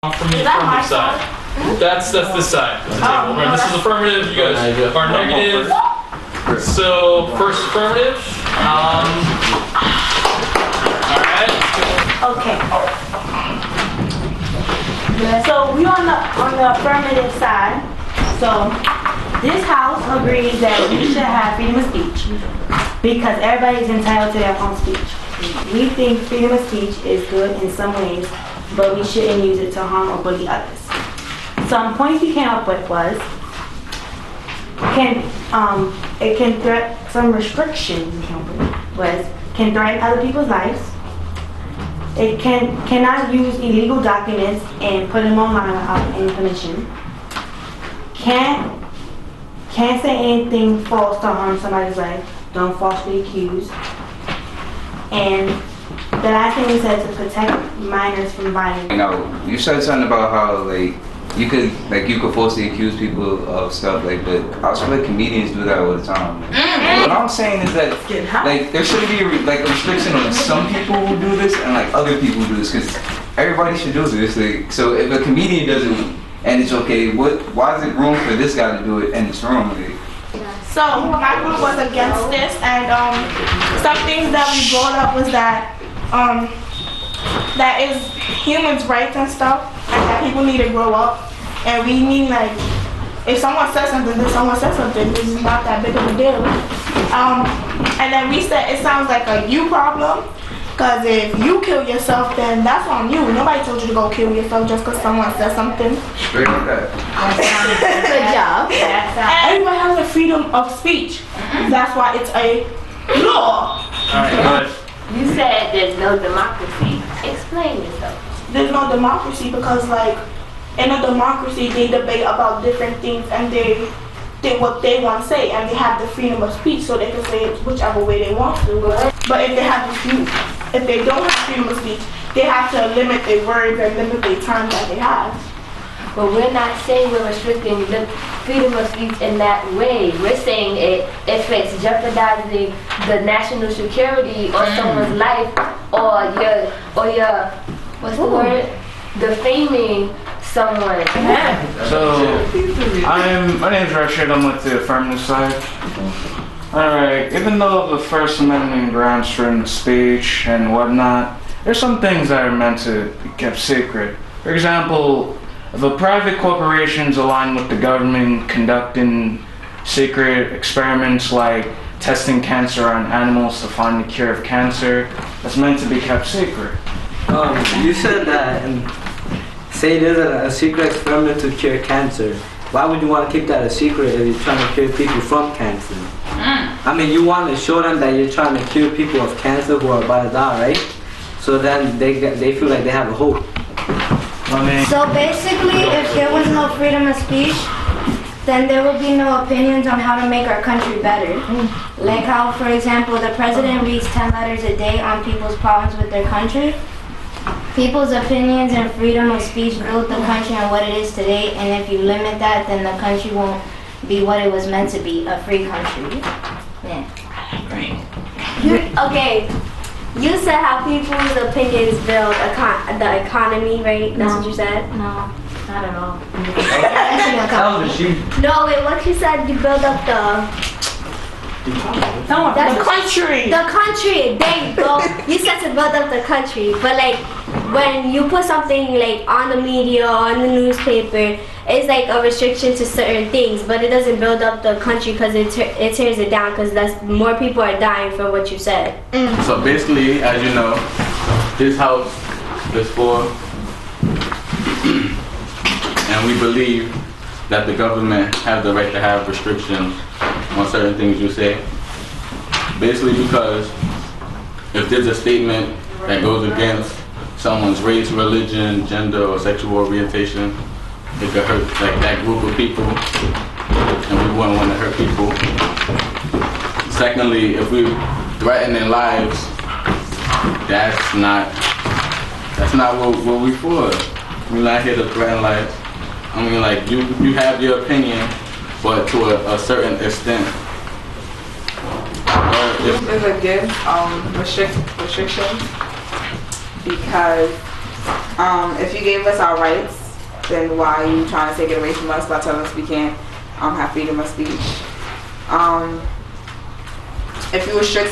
From this side. That's this side of the table. Remember, this is affirmative. You guys are negative. So first affirmative. All right. Okay. So we on the affirmative side. So this house agrees that we should have freedom of speech because everybody is entitled to their own speech. We think freedom of speech is good in some ways, but we shouldn't use it to harm or bully others. Some points we came up with was it can threaten some restrictions we came up with was can threaten other people's lives. It cannot use illegal documents and put them online without any permission. Can't say anything false to harm somebody's life. Don't falsely accuse. And the last thing we said is to protect minors from violence. You know, you said something about how you could falsely accuse people of stuff but I also feel like comedians do that all the time. What I'm saying is that there shouldn't be a restriction on some people who do this and other people who do this because everybody should do this. So if a comedian does it and it's okay, why is it wrong for this guy to do it and it's wrong? So my group was against this, and some things that we brought up was that that is humans' rights and stuff, and that people need to grow up, and we need if someone says something, then someone says something. This is not that big of a deal. And then we said it sounds like a you problem, because if you kill yourself, then that's on you. Nobody told you to go kill yourself just because someone says something. Straight like that. Good job. Everybody has a freedom of speech. That's why it's a law. Alright, good. You said there's no democracy. Explain yourself. There's no democracy because in a democracy they debate about different things and they what they want to say and they have the freedom of speech so they can say it whichever way they want to. But if they don't have freedom of speech, they have to limit their words and limit their time that they have. But we're not saying we're restricting the freedom of speech in that way. We're saying if it's jeopardizing the national security or someone's life or your what's the word? Defaming someone. So, my name is Rashid, I'm with the affirmative side. Alright, even though the First Amendment grants freedom of speech and whatnot, there's some things that are meant to be kept secret. For example, if a private corporation's aligned with the government conducting secret experiments like testing cancer on animals to find the cure of cancer, that's meant to be kept secret. You said that, and say there's a secret experiment to cure cancer. Why would you want to keep that a secret if you're trying to cure people from cancer? I mean, you want to show them that you're trying to cure people of cancer who are about to die, right? So then they feel like they have a hope. So basically, if there was no freedom of speech, then there would be no opinions on how to make our country better. Like how, for example, the president reads 10 letters a day on people's problems with their country. People's opinions and freedom of speech built the country and what it is today, and if you limit that, then the country won't be what it was meant to be, a free country. Yeah. Okay, you said how people's opinions build the economy, right? That's what you said? No, not at all. No, wait, what you said, you build up the country. The country, there you go. You said to build up the country, but when you put something on the media or on the newspaper, it's a restriction to certain things, but it doesn't build up the country because it tears it down because more people are dying for what you said. So basically, as you know, this house is for, and we believe that the government has the right to have restrictions on certain things you say. Basically because if there's a statement that goes against someone's race, religion, gender, or sexual orientation, it could hurt that group of people, and we wouldn't want to hurt people. Secondly, if we're threatening lives, that's not what we're for. We're not here to threaten lives. I mean, you have your opinion, but to a certain extent. Is against restrictions because If you gave us our rights, then why are you trying to take it away from us by telling us we can't have freedom of speech? If you restrict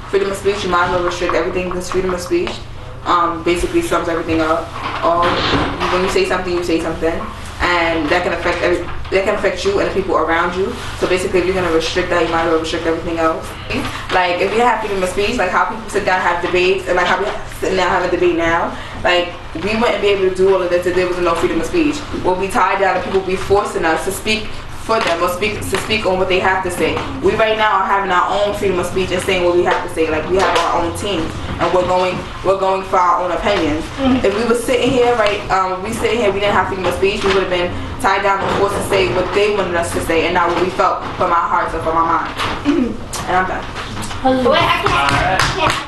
freedom of speech, you might as well restrict everything because freedom of speech basically sums everything up. When you say something, and that can affect you and the people around you. So basically, if you're gonna restrict that, you might as well restrict everything else. Like if you have freedom of speech, like how people sit down and have debates, and like how we sitting down having a debate now, like we wouldn't be able to do all of this if there was no freedom of speech. We'll be tied down and people will be forcing us to speak for them or to speak on what they have to say. We right now are having our own freedom of speech and saying what we have to say. Like we have our own team and we're going for our own opinions. If we were sitting here, we didn't have freedom of speech, we would have been tied down and forced to say what they wanted us to say and not what we felt from our hearts or from our minds. And I'm done. Wait, I can't.